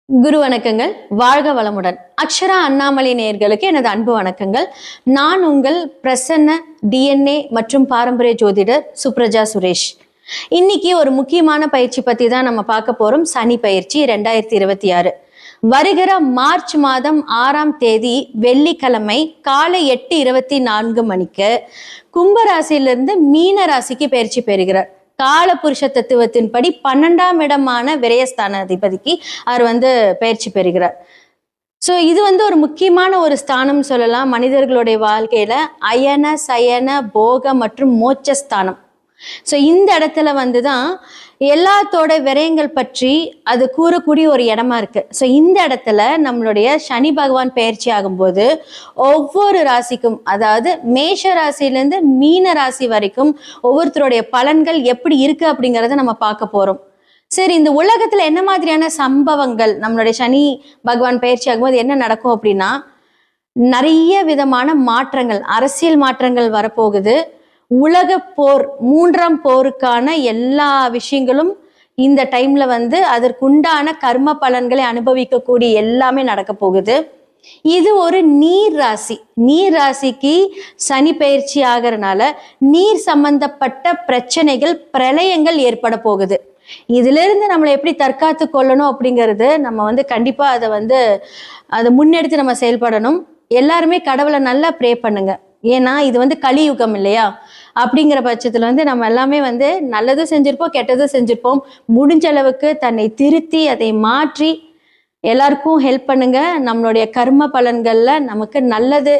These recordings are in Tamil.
குரு வணக்கங்கள். வாழ்க வளமுடன். அக்ஷரா அண்ணாமலை நேயர்களுக்கு எனது அன்பு வணக்கங்கள். நான் உங்கள் பிரசன்ன டிஎன்ஏ மற்றும் பாரம்பரிய ஜோதிடர் சுப்ரஜா சுரேஷ். இன்னைக்கு ஒரு முக்கியமான பயிற்சி பத்தி தான் நம்ம பார்க்க போறோம். சனி பயிற்சி 2026 வருகிற மார்ச் மாதம் 6ஆம் தேதி வெள்ளிக்கிழமை காலை 8:24 மணிக்கு கும்பராசியிலிருந்து மீன ராசிக்கு பயிற்சி பெறுகிறார். கால புருஷ தத்துவத்தின்படி 12ஆம் இடமான விரயஸ்தான அதிபதிக்கு அவர் பயிற்சி பெறுகிறார். ஸோ இது ஒரு முக்கியமான ஒரு ஸ்தானம் சொல்லலாம். மனிதர்களுடைய வாழ்க்கையில அயன சயன போக மற்றும் மோட்சஸ்தானம். ஸோ இந்த இடத்துல தான் எல்லாத்தோட விரயங்கள் பற்றி அது கூறக்கூடிய ஒரு இடமா இருக்கு. ஸோ இந்த இடத்துல நம்மளுடைய சனி பகவான் பயிற்சி ஆகும்போது ஒவ்வொரு ராசிக்கும், அதாவது மேஷ ராசியிலேருந்து மீன ராசி வரைக்கும் ஒவ்வொருத்தருடைய பலன்கள் எப்படி இருக்கு அப்படிங்கிறத நம்ம பார்க்க போறோம். சரி, இந்த உலகத்துல என்ன மாதிரியான சம்பவங்கள் நம்மளுடைய சனி பகவான் பயிற்சி ஆகும்போது என்ன நடக்கும் அப்படின்னா, நிறைய விதமான மாற்றங்கள், அரசியல் மாற்றங்கள் வரப்போகுது. உலக போர், 3ஆம் போருக்கான எல்லா விஷயங்களும் இந்த டைம்ல அதற்குண்டான கர்ம பலன்களை அனுபவிக்கக்கூடிய எல்லாமே நடக்க போகுது. இது ஒரு நீர் ராசி. நீர் ராசிக்கு சனி பயிற்சி ஆகிறதுனால நீர் சம்பந்தப்பட்ட பிரச்சனைகள், பிரளயங்கள் ஏற்பட போகுது. இதுல இருந்து நம்மளை எப்படி தற்காத்து கொள்ளணும் அப்படிங்கிறது நம்ம கண்டிப்பா அதை முன்னெடுத்து நம்ம செயல்படணும். எல்லாருமே கடவுளை நல்லா ப்ரே பண்ணுங்க. ஏன்னா இது கலியுகம் இல்லையா? அப்படிங்கிற பட்சத்துல நம்ம எல்லாமே நல்லதும் செஞ்சிருப்போம், கெட்டதும் செஞ்சிருப்போம். முடிஞ்ச அளவுக்கு தன்னை திருத்தி அதை மாற்றி எல்லாருக்கும் ஹெல்ப் பண்ணுங்க. நம்மளுடைய கர்ம பலன்கள்ல நமக்கு நல்லது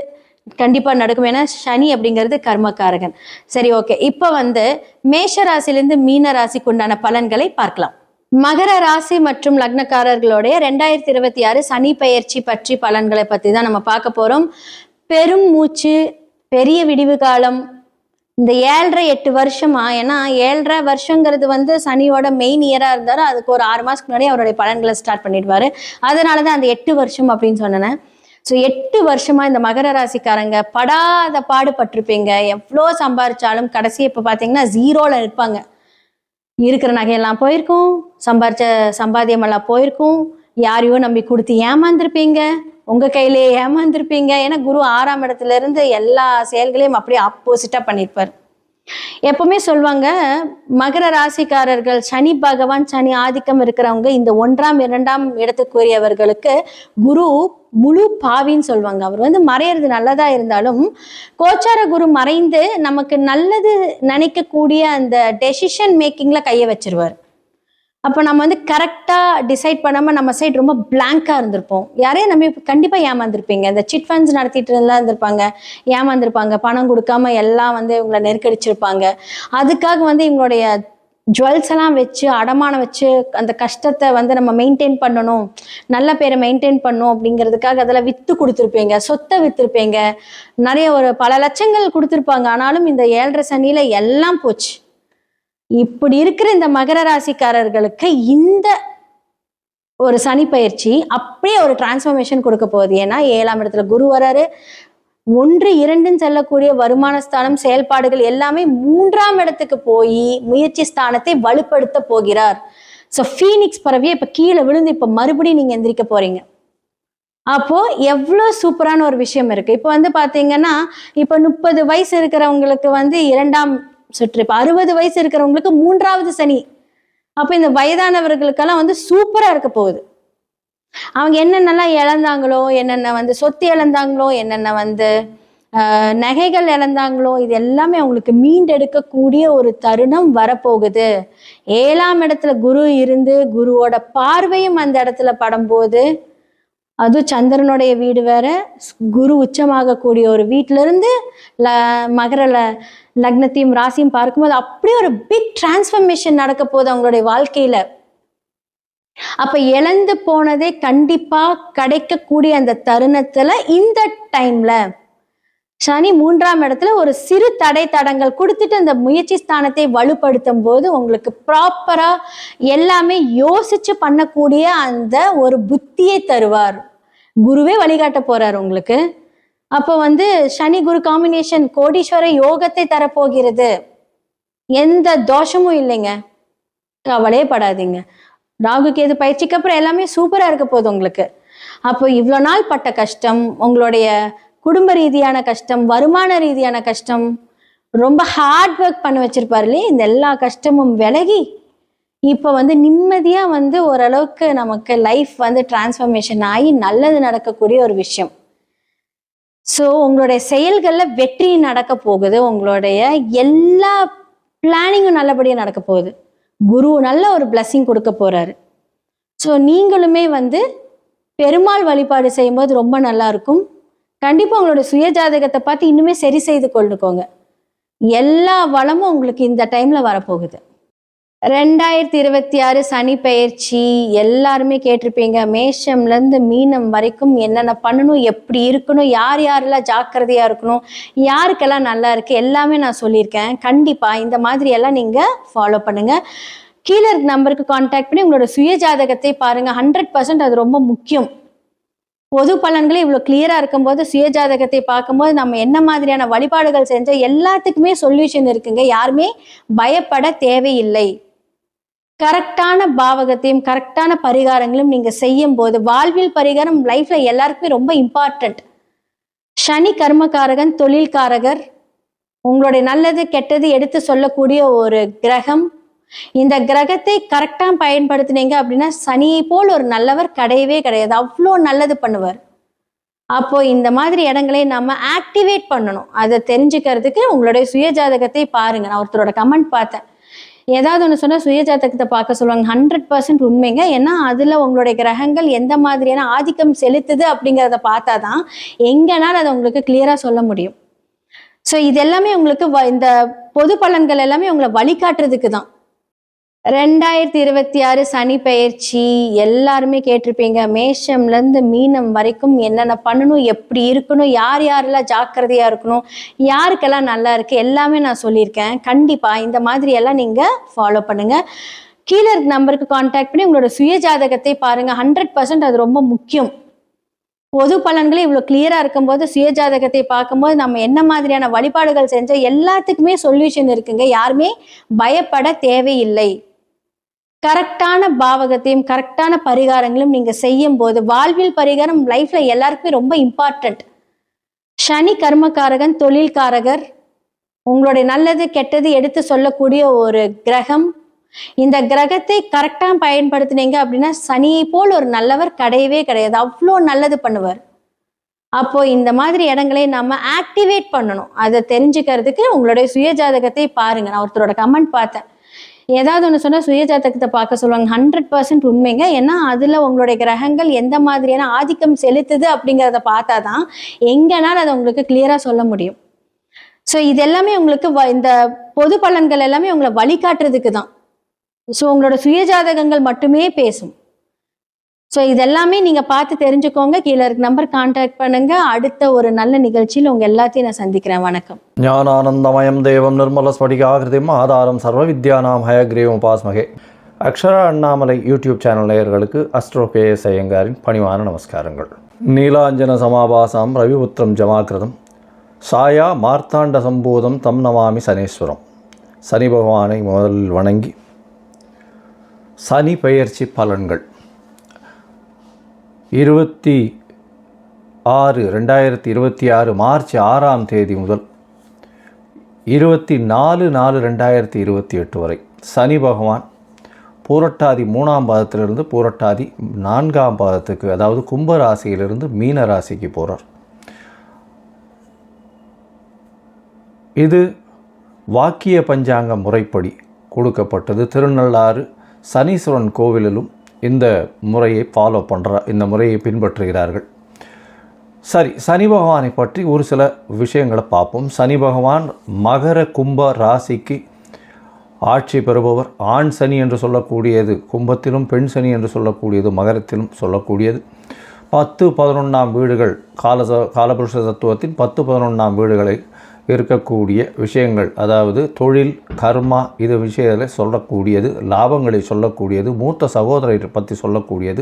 கண்டிப்பா நடக்கும். ஏன்னா சனி அப்படிங்கிறது கர்மக்காரகன். சரி, ஓகே. இப்ப மேஷ ராசிலிருந்து மீன ராசிக்கு உண்டான பலன்களை பார்க்கலாம். மகர ராசி மற்றும் லக்னக்காரர்களுடைய 2026 சனி பயிற்சி பற்றி பலன்களை பத்தி தான் நம்ம பார்க்க போறோம். பெரும் மூச்சு, பெரிய விடிவு காலம், இந்த 7.5-8 வருஷமா. ஏன்னா 7.5 வருஷங்கிறது சனியோட மெயின் இயரா இருந்தாரு. அதுக்கு ஒரு 6 மாசத்துக்கு முன்னாடி அவருடைய பலன்களை ஸ்டார்ட் பண்ணிடுவாரு. அதனாலதான் அந்த 8 வருஷம் அப்படின்னு சொன்னேன். ஸோ 8 வருஷமா இந்த மகர ராசிக்காரங்க படாத பாடுபட்டிருப்பீங்க. எவ்வளோ சம்பாரிச்சாலும் கடைசி இப்போ பார்த்தீங்கன்னா 0ல இருப்பாங்க. இருக்கிற நகையெல்லாம் போயிருக்கும், சம்பாரிச்ச சம்பாத்தியம் எல்லாம் போயிருக்கும், யாரையோ நம்பி கொடுத்து ஏமாந்துருப்பீங்க, உங்க கையிலேயே ஏமாந்துருப்பீங்க. ஏன்னா குரு 6ஆம் இடத்துல இருந்து எல்லா செயல்களையும் அப்படியே ஆப்போசிட்டா பண்ணியிருப்பார். எப்பவுமே சொல்லுவாங்க, மகர ராசிக்காரர்கள் சனி பகவான், சனி ஆதிக்கம் இருக்கிறவங்க இந்த 1ஆம் 2ஆம் இடத்துக்குரியவர்களுக்கு குரு முழு பாவின்னு சொல்லுவாங்க. அவர் மறையிறது நல்லதா இருந்தாலும் கோச்சார குரு மறைந்து நமக்கு நல்லது நினைக்கக்கூடிய அந்த டெசிஷன் மேக்கிங்ல கையை வச்சிருவார். அப்போ நம்ம கரெக்டா டிசைட் பண்ணாம நம்ம சைட் ரொம்ப பிளாங்கா இருந்திருப்போம். யாரையும் நம்ம கண்டிப்பா ஏமாந்துருப்பீங்க. இந்த சிட் ஃபண்ட்ஸ் நடத்திட்டு இருந்திருப்பாங்க, ஏமாந்துருப்பாங்க. பணம் கொடுக்காம எல்லாம் இவங்களை நெருக்கடிச்சிருப்பாங்க. அதுக்காக இவங்களுடைய ஜுவல்ஸ் எல்லாம் வச்சு அடமானம் வச்சு அந்த கஷ்டத்தை நம்ம மெயின்டைன் பண்ணணும், நல்ல பேரை மெயின்டைன் பண்ணணும் அப்படிங்கிறதுக்காக அதெல்லாம் வித்து கொடுத்துருப்பீங்க, சொத்தை வித்துருப்பீங்க, நிறைய ஒரு பல லட்சங்கள் கொடுத்துருப்பாங்க. ஆனாலும் இந்த 7.5 சனியில எல்லாம் போச்சு. இப்படி இருக்கிற இந்த மகர ராசிக்காரர்களுக்கு இந்த ஒரு சனி பயிற்சி அப்படியே ஒரு டிரான்ஸ்ஃபர்மேஷன் கொடுக்க போகுது. ஏன்னா 7ஆம் இடத்துல குரு வராரு. 1, 2ன்னு செல்லக்கூடிய வருமான ஸ்தானம், செயல்பாடுகள் எல்லாமே 3ஆம் இடத்துக்கு போய் முயற்சி ஸ்தானத்தை வலுப்படுத்த போகிறார். ஸோ ஃபீனிக்ஸ் பறவையே இப்ப கீழே விழுந்து இப்ப மறுபடியும் நீங்க எந்திரிக்க போறீங்க. அப்போ எவ்வளவு சூப்பரான ஒரு விஷயம் இருக்கு. இப்ப பாத்தீங்கன்னா, இப்ப 30 வயசு இருக்கிறவங்களுக்கு 2ஆம் சுற்று, இப்ப 60 வயசு இருக்கிறவங்களுக்கு 3ஆவது சனி. அப்ப இந்த வயதானவர்களுக்கெல்லாம் சூப்பரா இருக்க போகுது. அவங்க என்னென்னலாம் இழந்தாங்களோ, என்னென்ன சொத்து இழந்தாங்களோ, என்னென்ன நகைகள் இழந்தாங்களோ, இது எல்லாமே அவங்களுக்கு மீண்டெடுக்கக்கூடிய ஒரு தருணம் வரப்போகுது. 7ஆம் இடத்துல குரு இருந்து குருவோட பார்வையும் அந்த இடத்துல படும்போது, அதுவும் சந்திரனுடைய வீடு வேற, குரு உச்சமாகக்கூடிய ஒரு வீட்டுல இருந்து மகர லக்னத்தையும் ராசியும் பார்க்கும்போது அப்படியே ஒரு பிக் டிரான்ஸ்ஃபர்மேஷன் நடக்க போகுது அவங்களுடைய வாழ்க்கையில. அப்ப இழந்து போனதே கண்டிப்பா கிடைக்கக்கூடிய அந்த தருணத்துல இந்த டைம்ல சனி 3ஆம் இடத்துல ஒரு சிறு தடங்கள் கொடுத்துட்டு அந்த முயற்சி ஸ்தானத்தை வலுப்படுத்தும் போது உங்களுக்கு ப்ராப்பரா எல்லாமே யோசிச்சு பண்ணக்கூடிய அந்த ஒரு புத்தியை தருவார். குருவே வழிகாட்ட போறார் உங்களுக்கு. அப்போ சனி குரு காம்பினேஷன் கோடீஸ்வர யோகத்தை தரப்போகிறது. எந்த தோஷமும் இல்லைங்க, கவலையே படாதீங்க. ராகு கேது பயிற்சிக்கு அப்புறம் எல்லாமே சூப்பராக இருக்க போகுது உங்களுக்கு. அப்போ இவ்வளோ நாள் பட்ட கஷ்டம், உங்களுடைய குடும்ப ரீதியான கஷ்டம், வருமான ரீதியான கஷ்டம், ரொம்ப ஹார்ட் ஒர்க் பண்ண வச்சிருப்பாரு இல்லையே, இந்த எல்லா கஷ்டமும் விலகி இப்போ நிம்மதியாக ஓரளவுக்கு நமக்கு லைஃப் டிரான்ஸ்ஃபர்மேஷன் ஆகி நல்லது நடக்கக்கூடிய ஒரு விஷயம். ஸோ உங்களுடைய செயல்களில் வெற்றி நடக்க போகுது. உங்களுடைய எல்லா பிளானிங்கும் நல்லபடியாக நடக்க போகுது. குரு நல்ல ஒரு பிளஸ்ஸிங் கொடுக்க போறாரு. ஸோ நீங்களுமே பெருமாள் வழிபாடு செய்யும்போது ரொம்ப நல்லா இருக்கும். கண்டிப்பாக உங்களோட சுய ஜாதகத்தை பார்த்து இன்னுமே சரி செய்து கொண்டுக்கோங்க. எல்லா வளமும் உங்களுக்கு இந்த டைம்ல வரப்போகுது. 2026 சனி பெயர்ச்சி எல்லாருமே கேட்டிருப்பீங்க. மேஷம்லேருந்து மீனம் வரைக்கும் என்னென்ன பண்ணணும், எப்படி இருக்கணும், யார் யாரெல்லாம் ஜாக்கிரதையா இருக்கணும், யாருக்கெல்லாம் நல்லா இருக்கு, எல்லாமே நான் சொல்லியிருக்கேன். கண்டிப்பா இந்த மாதிரி எல்லாம் நீங்க ஃபாலோ பண்ணுங்க. கீழே இருக்க நம்பருக்கு கான்டாக்ட் பண்ணி உங்களோட சுய ஜாதகத்தை பாருங்க. 100% அது ரொம்ப முக்கியம். பொது பலன்களே இவ்வளோ கிளியராக இருக்கும்போது சுய ஜாதகத்தை பார்க்கும்போது நம்ம என்ன மாதிரியான வழிபாடுகள் செஞ்ச எல்லாத்துக்குமே சொல்யூஷன் இருக்குங்க. யாருமே பயப்பட தேவையில்லை. கரெக்டான பாவகத்தையும் கரெக்டான பரிகாரங்களும் நீங்க செய்யும் போது வாழ்வில் பரிகாரம் லைஃப்ல எல்லாருக்குமே ரொம்ப இம்பார்ட்டன்ட். சனி கர்மகாரகன், தொழில்காரகர், உங்களுடைய நல்லது கெட்டது எடுத்து சொல்லக்கூடிய ஒரு கிரகம். இந்த கிரகத்தை கரெக்டா பயன்படுத்தினீங்க அப்படின்னா சனியை போல் ஒரு நல்லவர் கிடையவே கிடையாது. அவ்வளோ நல்லது பண்ணுவார். அப்போ இந்த மாதிரி இடங்களை நம்ம ஆக்டிவேட் பண்ணணும். அதை தெரிஞ்சுக்கிறதுக்கு உங்களுடைய சுய ஜாதகத்தை பாருங்க. நான் ஒருத்தரோட கமெண்ட் பார்த்தேன், ஏதாவது ஒன்று சொன்னால் சுய ஜாதகத்தை பார்க்க சொல்லுவாங்க. 100% உண்மைங்க. ஏன்னா அதில் உங்களுடைய கிரகங்கள் எந்த மாதிரியான ஆதிக்கம் செலுத்துது அப்படிங்கிறத பார்த்தா தான் எங்கேனாலும் அதை உங்களுக்கு கிளியராக சொல்ல முடியும். ஸோ இது எல்லாமே உங்களுக்கு இந்த பொது பலன்கள் எல்லாமே உங்களை வழிகாட்டுறதுக்கு தான். 2026 சனி பெயர்ச்சி எல்லாருமே கேட்டிருப்பீங்க. மேஷம்லேருந்து மீனம் வரைக்கும் என்னென்ன பண்ணணும், எப்படி இருக்கணும், யார் யாரெல்லாம் ஜாக்கிரதையா இருக்கணும், யாருக்கெல்லாம் நல்லா இருக்கு, எல்லாமே நான் சொல்லியிருக்கேன். கண்டிப்பா இந்த மாதிரி எல்லாம் நீங்க ஃபாலோ பண்ணுங்க. கீழே இருக்க நம்பருக்கு கான்டாக்ட் பண்ணி உங்களோட சுய ஜாதகத்தை பாருங்க. 100% அது ரொம்ப முக்கியம். பொது பலன்களே இவ்வளோ கிளியராக இருக்கும்போது சுய ஜாதகத்தை பார்க்கும்போது நம்ம என்ன மாதிரியான வழிபாடுகள் செஞ்ச எல்லாத்துக்குமே சொல்யூஷன் இருக்குங்க. யாருமே பயப்பட தேவையில்லை. கரெக்டான பாவகத்தையும் கரெக்டான பரிகாரங்களும் நீங்க செய்யும் போது வாழ்வில் பரிகாரம் லைஃப்ல எல்லாருக்குமே ரொம்ப இம்பார்ட்டன்ட். சனி கர்மகாரகன், தொழில்காரகர், உங்களுடைய நல்லது கெட்டது எடுத்து சொல்லக்கூடிய ஒரு கிரகம். இந்த கிரகத்தை கரெக்டா பயன்படுத்தினீங்க அப்படின்னா சனியை போல் ஒரு நல்லவர் கிடையவே கிடையாது. அவ்வளோ நல்லது பண்ணுவார். அப்போ இந்த மாதிரி இடங்களை நம்ம ஆக்டிவேட் பண்ணணும். அதை தெரிஞ்சுக்கிறதுக்கு உங்களுடைய சுய ஜாதகத்தை பாருங்க. நான் ஒருத்தரோட கமெண்ட் பார்த்தேன், ஏதாவது ஒன்று சொன்னால் சுய ஜாதகத்தை பார்க்க சொல்லுவாங்க. 100% உண்மைங்க. ஏன்னா அதில் உங்களுடைய கிரகங்கள் எந்த மாதிரியான ஆதிக்கம் செலுத்துது அப்படிங்கிறத பார்த்தா தான் எங்கேனாலும் அதை உங்களுக்கு கிளியராக சொல்ல முடியும். ஸோ இது எல்லாமே உங்களுக்கு இந்த பொது பலன்கள் எல்லாமே உங்களை வழிகாட்டுறதுக்கு தான். ஸோ உங்களோட சுய ஜாதகங்கள் மட்டுமே பேசும். ஸோ இதெல்லாமே நீங்கள் பார்த்து தெரிஞ்சுக்கோங்க. கீழே இருக்க நம்பர் கான்டாக்ட் பண்ணுங்க. அடுத்த ஒரு நல்ல நிகழ்ச்சியில் உங்கள் எல்லாத்தையும் நான் சந்திக்கிறேன். வணக்கம். ஞானானந்தமயம் தேவம் நிர்மல ஸ்படிகாகிருதிம் ஆதாரம் சர்வ வித்யானாம் ஹயக்ரீவம் உபாஸ்மகே. அக்ஷரா அண்ணாமலை யூடியூப் சேனல் நேயர்களுக்கு அஸ்ட்ரோ KS ஐயங்காரின் பணிவான நமஸ்காரங்கள். நீலாஞ்சன சமாபாசாம் ரவிபுத்திரம் ஜமாகிருதம் சாயா மார்த்தாண்ட சம்பூதம் தம் நமாமி சனீஸ்வரம். சனி பகவானை முதலில் வணங்கி சனி பெயர்ச்சி பலன்கள் 2026 மார்ச் 6ஆம் தேதி முதல் 24/4/2028 வரை சனி பகவான் பூரட்டாதி 3ஆம் பாதத்திலிருந்து பூரட்டாதி 4ஆம் பாதத்துக்கு, அதாவது கும்ப ராசியிலிருந்து மீன ராசிக்கு போகிறார். இது வாக்கிய பஞ்சாங்க முறைப்படி கொடுக்கப்பட்டது. திருநள்ளாறு சனீஸ்வரன் கோவிலிலும் இந்த முறையை இந்த முறையை பின்பற்றுகிறார்கள். சரி, சனி பகவானை பற்றி ஒரு சில விஷயங்களை பார்ப்போம். சனி பகவான் மகர கும்ப ராசிக்கு ஆட்சி பெறுபவர். ஆண் சனி என்று சொல்லக்கூடியது கும்பத்திலும், பெண் சனி என்று சொல்லக்கூடியது மகரத்திலும் சொல்லக்கூடியது. 10-11ஆம் வீடுகள் காலபுருஷ தத்துவத்தின் 10-11ஆம் வீடுகளை இருக்கக்கூடிய விஷயங்கள், அதாவது தொழில், கர்மா, இது விஷயத்தில் சொல்லக்கூடியது, லாபங்களை சொல்லக்கூடியது, மூத்த சகோதரரை பற்றி சொல்லக்கூடியது,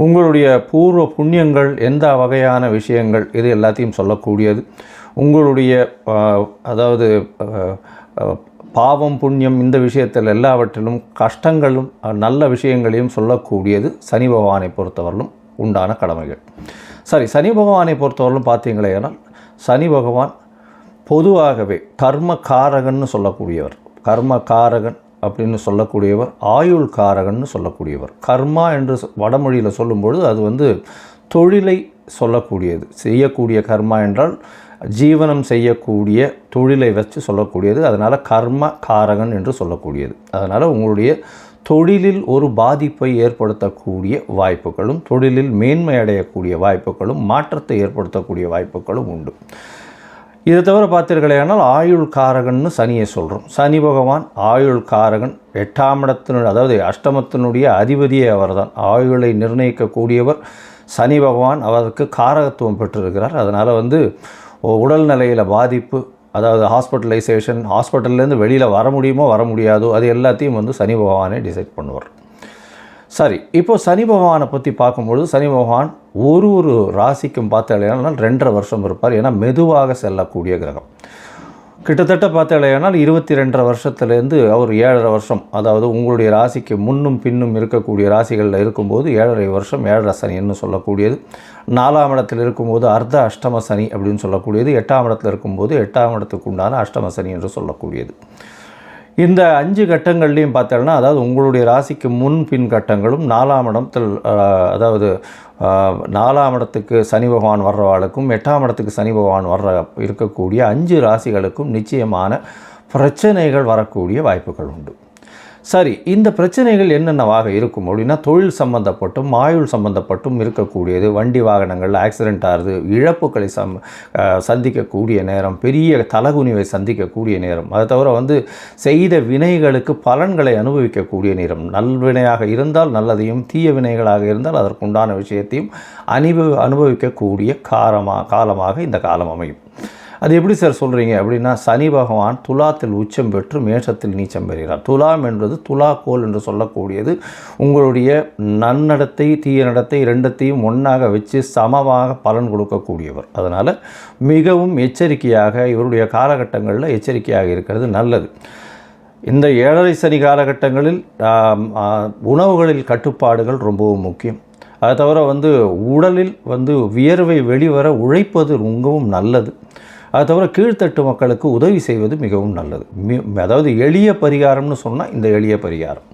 உங்களுடைய பூர்வ புண்ணியங்கள், எந்த வகையான விஷயங்கள், இது எல்லாத்தையும் சொல்லக்கூடியது. உங்களுடைய அதாவது பாவம் புண்ணியம் இந்த விஷயத்தில் எல்லாவற்றிலும் கஷ்டங்களும் நல்ல விஷயங்களையும் சொல்லக்கூடியது சனி பகவானை பொறுத்தவரையிலும் உண்டான கடமைகள். சரி, சனி பகவானை பொறுத்தவரையிலும் பார்த்தீங்களேனால் சனி பகவான் பொதுவாகவே கர்மகாரகன்னு சொல்லக்கூடியவர். கர்மகாரகன் அப்படின்னு சொல்லக்கூடியவர், ஆயுள் காரகன்னு சொல்லக்கூடியவர். கர்மா என்று வடமொழியில் சொல்லும்பொழுது அது தொழிலை சொல்லக்கூடியது. செய்யக்கூடிய கர்மா என்றால் ஜீவனம் செய்யக்கூடிய தொழிலை வச்சு சொல்லக்கூடியது. அதனால் கர்ம காரகன் என்று சொல்லக்கூடியது. அதனால் உங்களுடைய தொழிலில் ஒரு பாதிப்பை ஏற்படுத்தக்கூடிய வாய்ப்புகளும், தொழிலில் மேன்மை அடையக்கூடிய வாய்ப்புகளும், மாற்றத்தை ஏற்படுத்தக்கூடிய வாய்ப்புகளும் உண்டு. இதை தவிர பார்த்தீர்களேனால் ஆயுள் காரகன்னு சனியை சொல்கிறோம். சனி பகவான் ஆயுள் காரகன், 8ஆம் இடத்தினுடைய, அதாவது அஷ்டமத்தினுடைய அதிபதியே அவர் தான். ஆயுளை நிர்ணயிக்கக்கூடியவர் சனி பகவான். அவருக்கு காரகத்துவம் பெற்றிருக்கிறார். அதனால் உடல்நிலையில் பாதிப்பு, அதாவது ஹாஸ்பிட்டலைசேஷன், ஹாஸ்பிட்டல்லேருந்து வெளியில் வர முடியுமோ வர முடியாதோ அது எல்லாத்தையும் சனி பகவானே டிசைட் பண்ணுவார். சரி, இப்போது சனி பகவானை பற்றி பார்க்கும்பொழுது சனி பகவான் ஒரு ராசிக்கும் பார்த்தாலேனால் 2.5 வருஷம் இருப்பார். ஏன்னா மெதுவாக செல்லக்கூடிய கிரகம். கிட்டத்தட்ட பார்த்தாலேனால் 22.5 வருஷத்துலேருந்து அவர் 7.5 வருஷம், அதாவது உங்களுடைய ராசிக்கு முன்னும் பின்னும் இருக்கக்கூடிய ராசிகளில் இருக்கும்போது 7.5 வருஷம் 7.5 சனின்னு சொல்லக்கூடியது. 4ஆம் இடத்தில் இருக்கும்போது அர்த்த அஷ்டம சனி அப்படின்னு சொல்லக்கூடியது. 8ஆம் இடத்தில் இருக்கும்போது 8ஆம் இடத்துக்கு உண்டான அஷ்டம சனி என்று சொல்லக்கூடியது. இந்த 5 கட்டங்கள்லையும் பார்த்தோம்னா, அதாவது உங்களுடைய ராசிக்கு முன் பின் கட்டங்களும் 4ஆம் இடத்தில், அதாவது 4ஆம் இடத்துக்கு சனி பகவான் வர்றவாளுக்கும் 8ஆம் இடத்துக்கு சனி பகவான் இருக்கக்கூடிய 5 ராசிகளுக்கும் நிச்சயமான பிரச்சனைகள் வரக்கூடிய வாய்ப்புகள் உண்டு. சரி, இந்த பிரச்சனைகள் என்னென்னவாக இருக்கும் அப்படின்னா, தொழில் சம்பந்தப்பட்டும் ஆயுள் சம்பந்தப்பட்டும் இருக்கக்கூடியது. வண்டி வாகனங்கள் ஆக்சிடெண்ட் ஆகுது, இழப்புகளை சந்திக்கக்கூடிய நேரம், பெரிய தலகுனிவை சந்திக்கக்கூடிய நேரம். அதை தவிர செய்த வினைகளுக்கு பலன்களை அனுபவிக்கக்கூடிய நேரம். நல்வினையாக இருந்தால் நல்லதையும், தீய வினைகளாக இருந்தால் அதற்குண்டான விஷயத்தையும் அனுபவிக்கக்கூடிய காலமாக இந்த காலம் அமையும். அது எப்படி சார் சொல்கிறீங்க அப்படின்னா, சனி பகவான் துலாத்தில் உச்சம் பெற்று மேஷத்தில் நீச்சம் பெறுகிறார். துலாம் என்பது துலாக்கோல் என்று சொல்லக்கூடியது. உங்களுடைய நன்னடத்தை தீய நடத்தை ரெண்டத்தையும் ஒன்றாக வச்சு சமமாக பலன் கொடுக்கக்கூடியவர். அதனால் மிகவும் எச்சரிக்கையாக இவருடைய காலகட்டங்களில் எச்சரிக்கையாக இருக்கிறது நல்லது. இந்த 7.5 சனி காலகட்டங்களில் உணவுகளில் கட்டுப்பாடுகள் ரொம்பவும் முக்கியம். அதை தவிர உடலில் வியர்வை வெளிவர உழைப்பது ரொம்பவும் நல்லது. அது தவிர கீழ்த்தட்டு மக்களுக்கு உதவி செய்வது மிகவும் நல்லது. அதாவது எளிய பரிகாரம்னு சொன்னால் இந்த எளிய பரிகாரம்.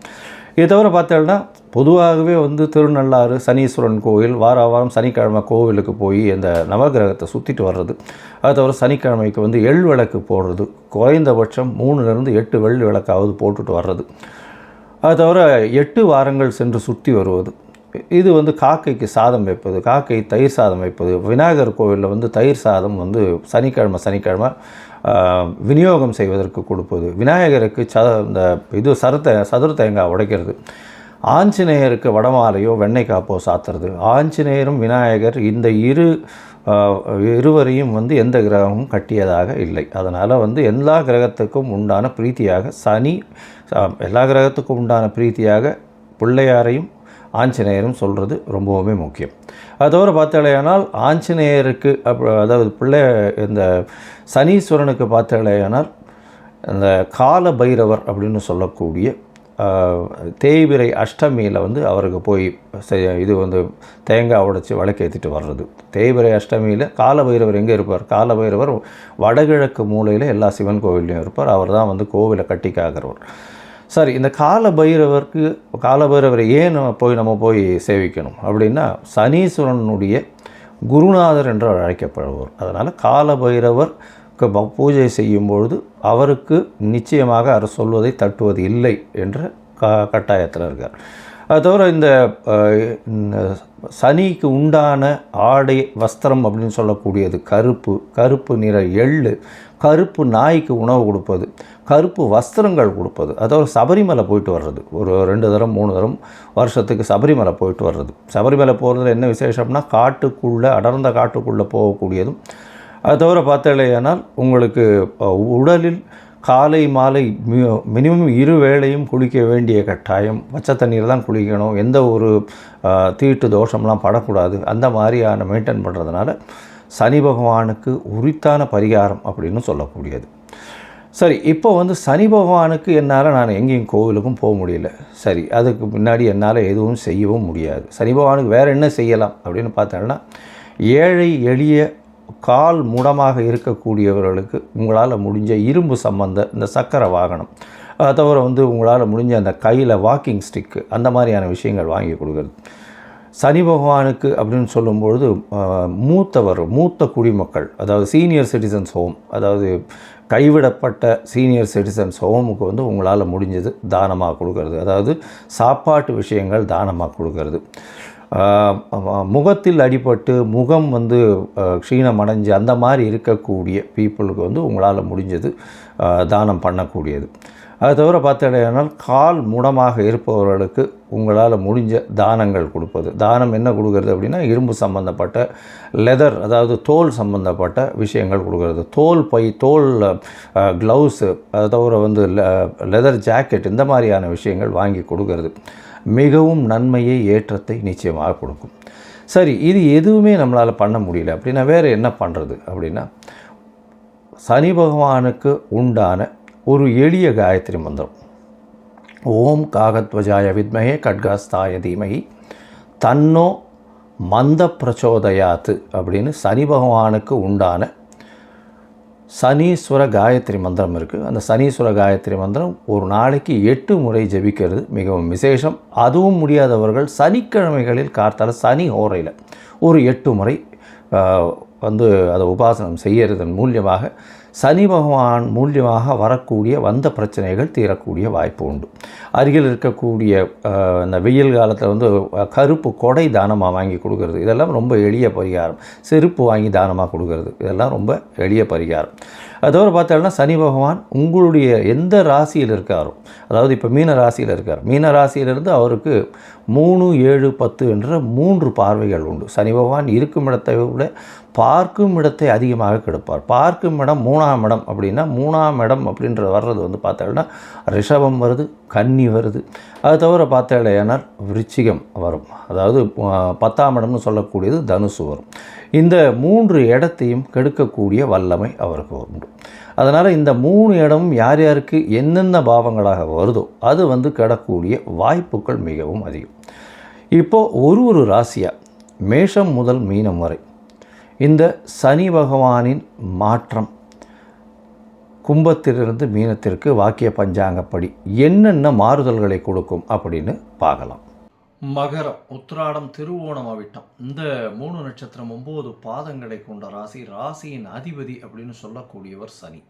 இதை தவிர பார்த்தோம்னா, பொதுவாகவே திருநள்ளாறு சனீஸ்வரன் கோவில் வாரம் சனிக்கிழமை கோவிலுக்கு போய் அந்த நவகிரகத்தை சுற்றிட்டு வர்றது. அது தவிர சனிக்கிழமைக்கு எள் விளக்கு போடுறது, குறைந்தபட்சம் 3லிருந்து 8 வெள்ளி விளக்காவது போட்டுட்டு வர்றது. அது தவிர 8 வாரங்கள் சென்று சுற்றி வருவது. இது காக்கைக்கு சாதம் வைப்பது, காக்கை தயிர் சாதம் வைப்பது. விநாயகர் கோவிலில் தயிர் சாதம் சனிக்கிழமை விநியோகம் செய்வதற்கு கொடுப்பது. விநாயகருக்கு இந்த சதுர தேங்காய் உடைக்கிறது. ஆஞ்சநேயருக்கு வடமாலையோ வெண்ணெய் காப்போ சாத்துறது. ஆஞ்சநேயரும் விநாயகர் இந்த இருவரையும் எந்த கிரகமும் கட்டியதாக இல்லை. அதனால் எல்லா கிரகத்துக்கும் உண்டான பிரீத்தியாக எல்லா கிரகத்துக்கும் உண்டான பிரீத்தியாக பிள்ளையாரையும் ஆஞ்சநேயரும் சொல்கிறது ரொம்பவுமே முக்கியம். அது தவிர பார்த்தாலேயானால் ஆஞ்சநேயருக்கு அதாவது இந்த சனீஸ்வரனுக்கு பார்த்தாலேயானால் அந்த கால பைரவர் அப்படின்னு சொல்லக்கூடிய தேய்பிறை அஷ்டமியில் அவருக்கு போய் தேங்காய் உடைச்சி விளக்கேற்றிட்டு வர்றது. தேய்பிறை அஷ்டமியில் கால பைரவர் எங்கே இருப்பார்? கால பைரவர் வடகிழக்கு மூலையில் எல்லா சிவன் கோவில்லையும் இருப்பார். அவர் தான் கோவிலை கட்டி காக்கிறவர். சரி, இந்த கால பைரவரை ஏன் நம்ம போய் சேவிக்கணும் அப்படின்னா, சனீஸ்வரனுடைய குருநாதர் என்று அழைக்கப்படுவார். அதனால் கால பைரவருக்கு பூஜை செய்யும்பொழுது அவருக்கு நிச்சயமாக அவர் சொல்வதை தட்டுவது இல்லை என்ற கட்டாயத்தில் இருக்கார். அது தவிர இந்த சனிக்கு உண்டான ஆடை வஸ்திரம் அப்படின்னு சொல்லக்கூடியது கருப்பு நிற எள்ளு, கருப்பு நாய்க்கு உணவு கொடுப்பது, கருப்பு வஸ்திரங்கள் கொடுப்பது. அதாவது சபரிமலை போயிட்டு வர்றது. ஒரு 2 தரம் 3 தரம் வருஷத்துக்கு சபரிமலை போயிட்டு வர்றது. சபரிமலை போகிறதுல என்ன விசேஷம்னா, அடர்ந்த காட்டுக்குள்ளே போகக்கூடியதும். அது தவிர பார்த்தாலேயானால் உங்களுக்கு உடலில் காலை மாலை மினிமம் 2 வேளையும் குளிக்க வேண்டிய கட்டாயம். பச்சை தண்ணீர் தான் குளிக்கணும். எந்த ஒரு தீட்டு தோஷம்லாம் படக்கூடாது. அந்த மாதிரியான மெயின்டைன் பண்ணுறதுனால சனி பகவானுக்கு உரித்தான பரிகாரம் அப்படின்னு சொல்லக்கூடியது. சரி, இப்போ வந்து சனி பகவானுக்கு என்னால் நான் எங்கேயும் கோவிலுக்கும் போக முடியல. சரி, அதுக்கு முன்னாடி என்னால் எதுவும் செய்யவும் முடியாது. சனி பகவானுக்கு வேறு என்ன செய்யலாம் அப்படின்னு பார்த்தோம்னா, ஏழை எளிய கால் முடமாக இருக்கக்கூடியவர்களுக்கு உங்களால் முடிஞ்ச இரும்பு சம்பந்த இந்த சக்கரை வாகனம், அதை தவிர வந்து உங்களால் முடிஞ்ச அந்த கையில் வாக்கிங் ஸ்டிக்கு அந்த மாதிரியான விஷயங்கள் வாங்கி கொடுக்குறது. சனி பகவானுக்கு அப்படின்னு சொல்லும்பொழுது மூத்த குடிமக்கள், அதாவது சீனியர் சிட்டிசன்ஸ் ஹோம், அதாவது கைவிடப்பட்ட சீனியர் சிட்டிசன்ஸ் ஹோமுக்கு வந்து உங்களால் முடிஞ்சது தானமாக கொடுக்கறது, அதாவது சாப்பாட்டு விஷயங்கள் தானமாக கொடுக்கறது. முகத்தில் அடிபட்டு முகம் வந்து க்ஷீணமடைஞ்சு அந்த மாதிரி இருக்கக்கூடிய பீப்புளுக்கு வந்து உங்களால் முடிஞ்சது தானம் பண்ணக்கூடியது. அது தவிர பார்த்தீங்கன்னா கால் முடமாக இருப்பவர்களுக்கு உங்களால் முடிஞ்ச தானங்கள் கொடுப்பது. தானம் என்ன கொடுக்கறது அப்படின்னா, இரும்பு சம்பந்தப்பட்ட லெதர், அதாவது தோல் சம்பந்தப்பட்ட விஷயங்கள் கொடுக்கறது. தோல் பை, தோல் க்ளவுஸு, அது தவிர வந்து லெதர் ஜாக்கெட், இந்த மாதிரியான விஷயங்கள் வாங்கி கொடுக்கறது மிகவும் நன்மையை, ஏற்றத்தை நிச்சயமாக கொடுக்கும். சரி, இது எதுவுமே நம்மளால் பண்ண முடியல அப்படின்னா வேறு என்ன பண்ணுறது அப்படின்னா, சனி பகவானுக்கு உண்டான ஒரு எளிய காயத்ரி மந்திரம், ஓம் காகத்வஜாய வித்மஹே கட்காஸ்தாய தீமஹி தன்னோ மந்த பிரச்சோதயாத்து அப்படின்னு சனி பகவானுக்கு உண்டான சனீஸ்வர காயத்ரி மந்திரம் இருக்குது. அந்த சனீஸ்வர காயத்ரி மந்திரம் ஒரு நாளைக்கு 8 முறை ஜபிக்கிறது மிகவும் விசேஷம். அதுவும் முடியாதவர்கள் சனிக்கிழமைகளில் கார்த்தால சனி ஹோரையில் ஒரு 8 முறை வந்து அதை உபாசனம் செய்யறதன் மூலியமாக சனி பகவான் மூலியமாக வரக்கூடிய வந்த பிரச்சனைகள் தீரக்கூடிய வாய்ப்பு உண்டு. அருகில் இருக்கக்கூடிய இந்த வெயில் காலத்தில் வந்து கருப்பு கொடை தானமாக வாங்கி கொடுக்கறது, இதெல்லாம் ரொம்ப எளிய பரிகாரம். செருப்பு வாங்கி தானமாக கொடுக்கறது, இதெல்லாம் ரொம்ப எளிய பரிகாரம். அதோடு பார்த்தோம்னா சனி பகவான் உங்களுடைய எந்த ராசியில் இருக்காரோ, அதாவது இப்போ மீன ராசியில் இருக்கார், மீன ராசியிலிருந்து அவருக்கு 3, 7, 10 என்ற 3 பார்வைகள் உண்டு. சனி பகவான் இருக்கும் இடத்தை விட பார்க்கும் இடத்தை அதிகமாக கெடுப்பார். பார்க்கும் இடம் 3ஆம் இடம் அப்படின்னா, 3ஆம் இடம் அப்படின்றது வர்றது வந்து பார்த்தோம்னா ரிஷபம் வருது, கன்னி வருது. அது தவிர பார்த்தேனால் விருச்சிகம் வரும், அதாவது 10ஆம் இடம்னு சொல்லக்கூடியது தனுசு வரும். இந்த 3 இடத்தையும் கெடுக்கக்கூடிய வல்லமை அவருக்கு உண்டு. அதனால் இந்த 3 இடமும் யார் யாருக்கு என்னென்ன பாவங்களாக வருதோ அது வந்து கெடக்கூடிய வாய்ப்புகள் மிகவும் அதிகம். இப்போது ஒரு ராசியாக மேஷம் முதல் மீனம் வரை இந்த சனி பகவானின் மாற்றம் கும்பத்திலிருந்து மீனத்திற்கு வாக்கிய பஞ்சாங்கப்படி என்னென்ன மாறுதல்களை கொடுக்கும் அப்படின்னு பார்க்கலாம். மகரம், உத்திராடம், திருவோணம், அவிட்டம், இந்த 3 நட்சத்திரம் 9 பாதங்களை கொண்ட ராசி. ராசியின் அதிபதி அப்படின்னு சொல்லக்கூடியவர் சனி.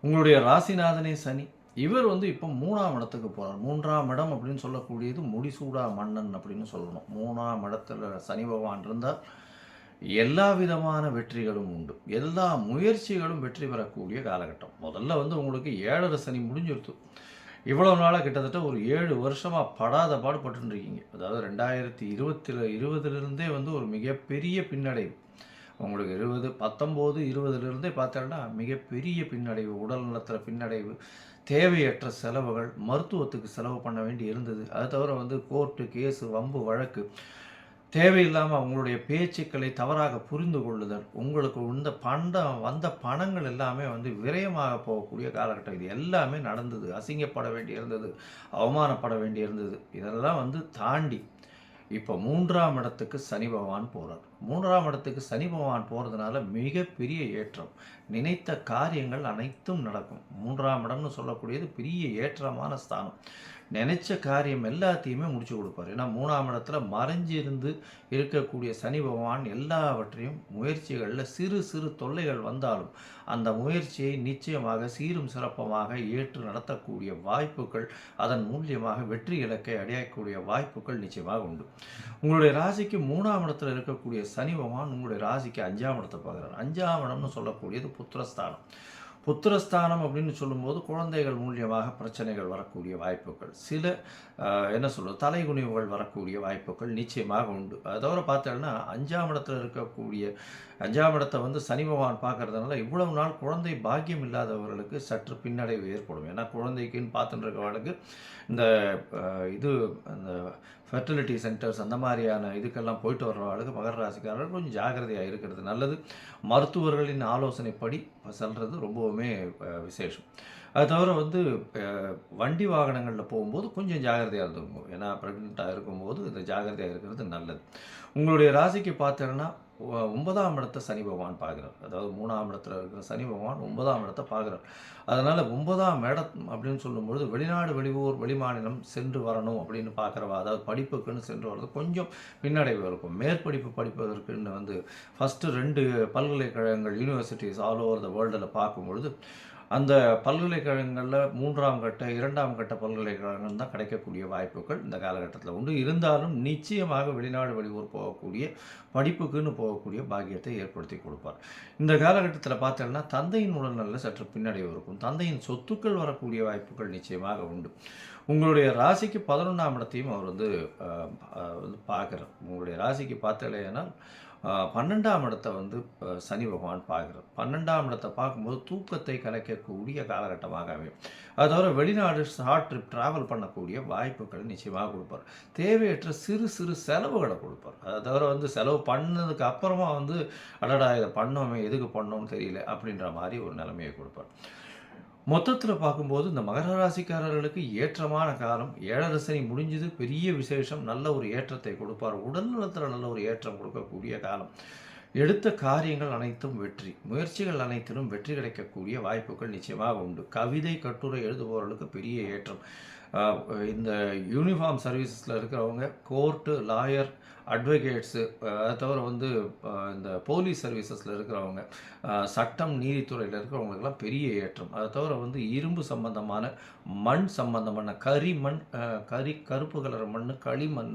உங்களுடைய ராசிநாதனே சனி. இவர் வந்து இப்போ 3ஆம் இடத்துக்கு போகிறார். 3ஆம் இடம் அப்படின்னு சொல்லக்கூடியது முடிசூடா மன்னன் அப்படின்னு சொல்லணும். 3ஆம் இடத்துல சனி பகவான் இருந்தால் எல்லா விதமான வெற்றிகளும் உண்டு, எல்லா முயற்சிகளும் வெற்றி பெறக்கூடிய காலகட்டம். முதல்ல வந்து உங்களுக்கு 7.5 சனி முடிஞ்சிருத்து. இவ்வளோ நாளாக கிட்டத்தட்ட ஒரு 7 வருஷமாக படாத பாடுபட்டுருக்கீங்க. அதாவது 2020 வந்து ஒரு மிகப்பெரிய பின்னடைவு உங்களுக்கு. 19, 20 பார்த்தோன்னா மிகப்பெரிய பின்னடைவு, உடல் நலத்தில் பின்னடைவு, தேவையற்ற செலவுகள், மருத்துவத்துக்கு செலவு பண்ண வேண்டி இருந்தது. அது தவிர வந்து கோர்ட்டு கேஸு, வம்பு வழக்கு, தேவையில்லாமல் அவங்களுடைய பேச்சுக்களை தவறாக புரிந்து கொள்ளுதல், உங்களுக்கு வந்த பணங்கள் எல்லாமே வந்து விரயமாக போகக்கூடிய காலகட்டம். இது எல்லாமே நடந்தது. அசிங்கப்பட வேண்டி இருந்தது, அவமானப்பட வேண்டி இருந்தது. இதெல்லாம் வந்து தாண்டி இப்போ 3ஆம் இடத்துக்கு சனி பகவான் போகிறார். 3ஆம் இடத்துக்கு சனி பகவான் போகிறதுனால மிகப்பெரிய ஏற்றம். நினைத்த காரியங்கள் அனைத்தும் நடக்கும். 3ஆம் இடம்னு சொல்லக்கூடியது பெரிய ஏற்றமான ஸ்தானம். நினைச்ச காரியம் எல்லாத்தையுமே முடிச்சு கொடுப்பார். ஏன்னா 3ஆம் இடத்துல மறைஞ்சிருந்து இருக்கக்கூடிய சனி பகவான் எல்லாவற்றையும் முயற்சிகளில் சிறு சிறு தொல்லைகள் வந்தாலும் அந்த முயற்சியை நிச்சயமாக சீரும் சிறப்பமாக ஏற்று நடத்தக்கூடிய வாய்ப்புகள், அதன் மூலியமாக வெற்றி இலக்கை அடையக்கூடிய வாய்ப்புகள் நிச்சயமாக உண்டு. உங்களுடைய ராசிக்கு 3ஆம் இடத்துல இருக்கக்கூடிய சனி பகவான் உங்களுடைய ராசிக்கு 5ஆம் இடத்தை பார்க்குறாரு. 5ஆம் இடம்னு சொல்லக்கூடியது புத்திரஸ்தானம். புத்திரஸ்தானம் அப்படின்னு சொல்லும்போது குழந்தைகள் மூலியமாக பிரச்சனைகள் வரக்கூடிய வாய்ப்புகள், சில தலைகுனிவுகள் வரக்கூடிய வாய்ப்புகள் நிச்சயமாக உண்டு. அதை தவிர பார்த்தோம்னா 5ஆம் இடத்துல இருக்கக்கூடிய 5ஆம் இடத்தை வந்து சனி பகவான் பார்க்கறதுனால இவ்வளவு நாள் குழந்தை பாக்கியம் இல்லாதவர்களுக்கு சற்று பின்னடைவு ஏற்படும். ஏன்னா குழந்தைக்குன்னு பார்த்துட்டு இருக்கவர்களுக்கு இந்த ஃபெர்டிலிட்டி சென்டர்ஸ் அந்த மாதிரியான இதுக்கெல்லாம் போயிட்டு வர்றவர்களுக்கு மகர ராசிக்காரர்கள் கொஞ்சம் ஜாக்கிரதையாக இருக்கிறது நல்லது. மருத்துவர்களின் ஆலோசனைப்படி செல்வது ரொம்பவுமே விசேஷம். அது தவிர வந்து வண்டி வாகனங்களில் போகும்போது கொஞ்சம் ஜாக்கிரதையாக இருந்துக்கணும். ஏன்னா ப்ரெக்னெண்ட்டாக இருக்கும்போது இந்த ஜாக்கிரதையாக இருக்கிறது நல்லது. உங்களுடைய ராசிக்கு பார்த்தீங்கன்னா 9ஆம் இடத்தை சனி பகவான் பார்க்குறார். அதாவது 3ஆம் இடத்துல இருக்கிற சனி பகவான் 9ஆம் இடத்தை பார்க்குறார். அதனால் 9ஆம் இடம் அப்படின்னு சொல்லும்பொழுது வெளிநாடு, வெளியூர், வெளிமாநிலம் சென்று வரணும் அப்படின்னு பார்க்குறவா, அதாவது படிப்புக்குன்னு சென்று வர்றது கொஞ்சம் பின்னடைவு இருக்கும். மேற்படிப்பு படிப்பதற்குன்னு வந்து ஃபஸ்ட்டு 2 பல்கலைக்கழகங்கள், யூனிவர்சிட்டிஸ் ஆல் ஓவர் த வேர்ல்டில் பார்க்கும்பொழுது அந்த பல்கலைக்கழகங்களில் 3ஆம் கட்ட 2ஆம் கட்ட பல்கலைக்கழகங்கள் தான் கிடைக்கக்கூடிய வாய்ப்புகள் இந்த காலகட்டத்தில் உண்டு. இருந்தாலும் நிச்சயமாக வெளிநாடு, வெளியூர் போகக்கூடிய படிப்புக்குன்னு போகக்கூடிய பாக்கியத்தை ஏற்படுத்தி கொடுப்பார். இந்த காலகட்டத்தில் பார்த்தோம்னா தந்தையின் உடல்நலில் சற்று பின்னடைவு இருக்கும். தந்தையின் சொத்துக்கள் வரக்கூடிய வாய்ப்புகள் நிச்சயமாக உண்டு. உங்களுடைய ராசிக்கு 11ஆம் இடத்தையும் அவர் வந்து பார்க்குறார். உங்களுடைய ராசிக்கு பார்த்தலையானால் 12ஆம் இடத்தை வந்து சனி பகவான் பார்க்குறார். 12ஆம் இடத்தை பார்க்கும்போது தூக்கத்தை கலைக்கக்கூடிய காலகட்டமாக அமையும். அது தவிர வெளிநாடு ஷார்ட் ட்ரிப் ட்ராவல் பண்ணக்கூடிய வாய்ப்புகளை நிச்சயமாக கொடுப்பார். தேவையற்ற சிறு சிறு செலவுகளை கொடுப்பார். அதை தவிர வந்து செலவு பண்ணதுக்கு அப்புறமா வந்து அடடா இதை பண்ணோமே, எதுக்கு பண்ணோம்னு தெரியல அப்படின்ற மாதிரி ஒரு நிலைமையை கொடுப்பார். மொத்தத்தில் பார்க்கும்போது இந்த மகர ராசிக்காரர்களுக்கு ஏற்றமான காலம். 7.5 சனி முடிஞ்சது, பெரிய விசேஷம். நல்ல ஒரு ஏற்றத்தை கொடுப்பார். உடல் நலத்தில் நல்ல ஒரு ஏற்றம் கொடுக்கக்கூடிய காலம். எடுத்த காரியங்கள் அனைத்தும் வெற்றி, முயற்சிகள் அனைத்திலும் வெற்றி கிடைக்கக்கூடிய வாய்ப்புகள் நிச்சயமாக உண்டு. கவிதை, கட்டுரை எழுதுபவர்களுக்கு பெரிய ஏற்றம். இந்த யூனிஃபார்ம் சர்வீசஸில் இருக்கிறவங்க, கோர்ட்டு, லாயர், அட்வொகேட்ஸு, அதை தவிர வந்து இந்த போலீஸ் சர்வீசஸில் இருக்கிறவங்க, சட்டம், நீதித்துறையில் இருக்கிறவங்களுக்கெல்லாம் பெரிய ஏற்றம். அதை தவிர வந்து இரும்பு சம்பந்தமான, மண் சம்பந்தமான, கரிமண், கருப்பு கலர் மண், களிமண்,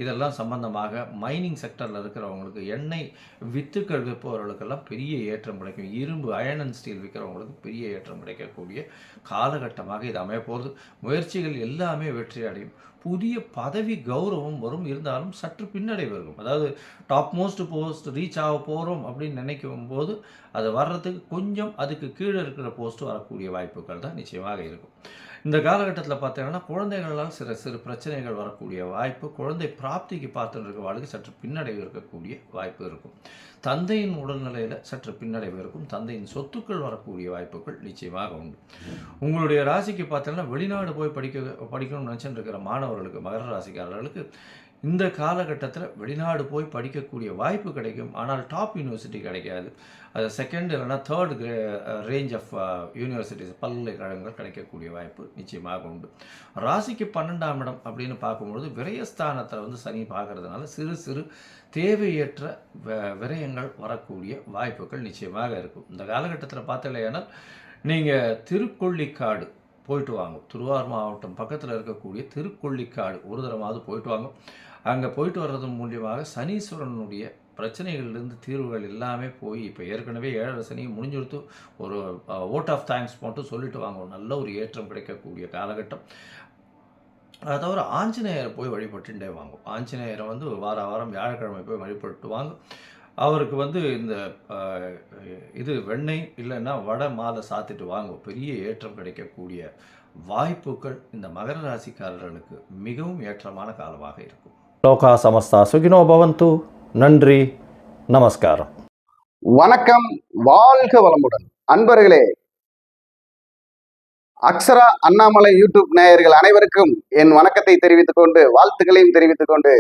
இதெல்லாம் சம்பந்தமாக மைனிங் செக்டரில் இருக்கிறவங்களுக்கு, எண்ணெய் வித்துக்கள் விற்பவர்களுக்கெல்லாம் பெரிய ஏற்றம் கிடைக்கும். இரும்பு, அயர்ன் அண்ட் ஸ்டீல் விற்கிறவங்களுக்கு பெரிய ஏற்றம் கிடைக்கக்கூடிய காலகட்டமாக இது அமைய போகிறது. முயற்சிகள் எல்லாமே வெற்றி அடையும். புதிய பதவி கௌரவம் வரும். இருந்தாலும் சற்று பின்னடைவு இருக்கும். அதாவது டாப் மோஸ்ட் போஸ்ட் ரீச் ஆக போகிறோம் அப்படின்னு நினைக்கும் போது அது வர்றதுக்கு கொஞ்சம் அதுக்கு கீழே இருக்கிற போஸ்ட்டு வரக்கூடிய வாய்ப்புகள் தான் நிச்சயமாக இருக்கும். இந்த காலகட்டத்தில் பார்த்தீங்கன்னா குழந்தைகளால் சிறு பிரச்சனைகள் வரக்கூடிய வாய்ப்பு. குழந்தை பிராப்திக்கு பார்த்துட்டு இருக்கிறவர்களுக்கு சற்று பின்னடைவு இருக்கக்கூடிய வாய்ப்பு இருக்கும். தந்தையின் உடல்நிலையில் சற்று பின்னடைவு இருக்கும். தந்தையின் சொத்துக்கள் வரக்கூடிய வாய்ப்புகள் நிச்சயமாக உண்டு. உங்களுடைய ராசிக்கு பார்த்தீங்கன்னா வெளிநாடு போய் படிக்கணும்னு நினச்சிட்டு இருக்கிற மாணவர்களுக்கு, மகர ராசிக்காரர்களுக்கு இந்த காலகட்டத்தில் வெளிநாடு போய் படிக்கக்கூடிய வாய்ப்பு கிடைக்கும். ஆனால் டாப் யூனிவர்சிட்டி கிடைக்காது. அது செகண்ட் இல்லைனா தேர்ட் ரேஞ்ச் ஆஃப் யூனிவர்சிட்டிஸ், பல்கலைக்கழகங்கள் கிடைக்கக்கூடிய வாய்ப்பு நிச்சயமாக உண்டு. ராசிக்கு 12ஆம் இடம் அப்படின்னு பார்க்கும்பொழுது விரயஸ்தானத்தில் வந்து சனி பார்க்கறதுனால சிறு சிறு தேவையற்ற விரயங்கள் வரக்கூடிய வாய்ப்புகள் நிச்சயமாக இருக்கும். இந்த காலகட்டத்தில் பார்த்தலையானால் நீங்கள் திருக்கொள்ளிக்காடு போயிட்டு வாங்க. திருவாரூர் மாவட்டம் பக்கத்தில் இருக்கக்கூடிய திருக்கொள்ளிக்காடு ஒரு தடவாவது போயிட்டு வாங்க. அங்கே போயிட்டு வர்றது மூலியமாக சனீஸ்வரனுடைய பிரச்சனைகள்லேருந்து தீர்வுகள் எல்லாமே போய் இப்போ ஏற்கனவே 7.5 சனி முடிஞ்சுடுத்து. ஒரு ஓட் ஆஃப் தேங்க்ஸ் மட்டும் சொல்லிட்டு வாங்க. நல்ல ஒரு ஏற்றம் கிடைக்கக்கூடிய காலகட்டம். அதை தவிர ஆஞ்சநேயரை போய் வழிபட்டுட்டே வாங்க. ஆஞ்சநேயரை வந்து வாரம் வியாழக்கிழமை போய் வழிபட்டு வாங்க. அவருக்கு வந்து இந்த இது வெண்ணெய் இல்லைன்னா வடை மாலை சாத்திட்டு வாங்க. பெரிய ஏற்றம் கிடைக்கக்கூடிய வாய்ப்புகள் இந்த மகர ராசிக்காரர்களுக்கு மிகவும் ஏற்றமான காலமாக இருக்கும். லோகா சமஸ்தா சுகினோ பவந்து. நன்றி, நமஸ்காரம். வணக்கம், வாழ்க வளமுடன். அன்பர்களே, அக்ஷரா அண்ணாமலை யூடியூப் நேயர்கள் அனைவருக்கும் என் வணக்கத்தை தெரிவித்துக் கொண்டு, வாழ்த்துக்களையும் தெரிவித்துக் கொண்டு,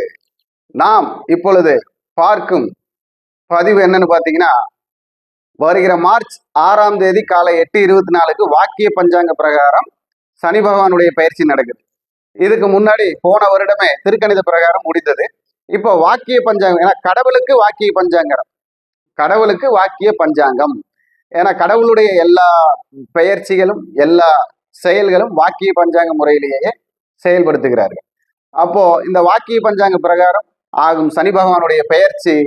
நாம் இப்பொழுது பார்க்கும் பதிவு என்னன்னு பார்த்தீங்கன்னா, வருகிற மார்ச் 6ஆம் தேதி காலை 8:24 வாக்கிய பஞ்சாங்க பிரகாரம் சனி பகவானுடைய பயிற்சி நடக்குது. இதுக்கு முன்னாடி போன வருடமே திருக்கணித பிரகாரம் முடிந்தது. இப்போ வாக்கிய பஞ்சாங்கம், ஏன்னா கடவுளுக்கு வாக்கிய பஞ்சாங்கம், கடவுளுக்கு வாக்கிய பஞ்சாங்கம். ஏன்னா கடவுளுடைய எல்லா பெயர்ச்சிகளும் எல்லா செயல்களும் வாக்கிய பஞ்சாங்க முறையிலேயே செயல்படுத்துகிறார்கள். அப்போ இந்த வாக்கிய பஞ்சாங்க பிரகாரம் ஆகும் சனி பகவானுடைய பெயர்ச்சி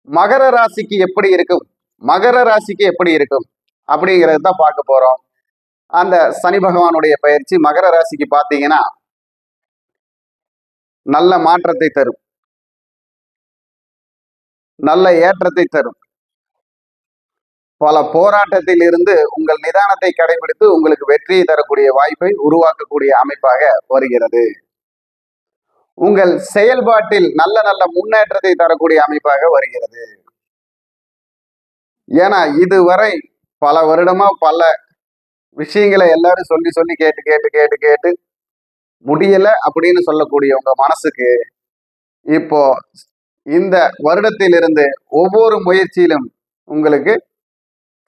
மகர ராசிக்கு எப்படி இருக்கும், மகர ராசிக்கு எப்படி இருக்கும் அப்படிங்கிறது தான் பார்க்க போறோம். அந்த சனி பகவானுடைய பயிற்சி மகர ராசிக்கு பார்த்தீங்கன்னா நல்ல மாற்றத்தை தரும், நல்ல ஏற்றத்தை தரும். பல போராட்டத்தில் இருந்து உங்கள் நிதானத்தை கடைபிடித்து உங்களுக்கு வெற்றியை தரக்கூடிய வாய்ப்பை உருவாக்கக்கூடிய அமைப்பாக வருகிறது. உங்கள் செயல்பாட்டில் நல்ல நல்ல முன்னேற்றத்தை தரக்கூடிய அமைப்பாக வருகிறது. ஏன்னா இதுவரை பல வருடமா பல விஷயங்களை எல்லாரும் சொல்லி சொல்லி கேட்டு கேட்டு கேட்டு கேட்டு முடியல அப்படின்னு சொல்லக்கூடிய உங்க மனசுக்கு இப்போ இந்த வருடத்திலிருந்து ஒவ்வொரு முயற்சியிலும் உங்களுக்கு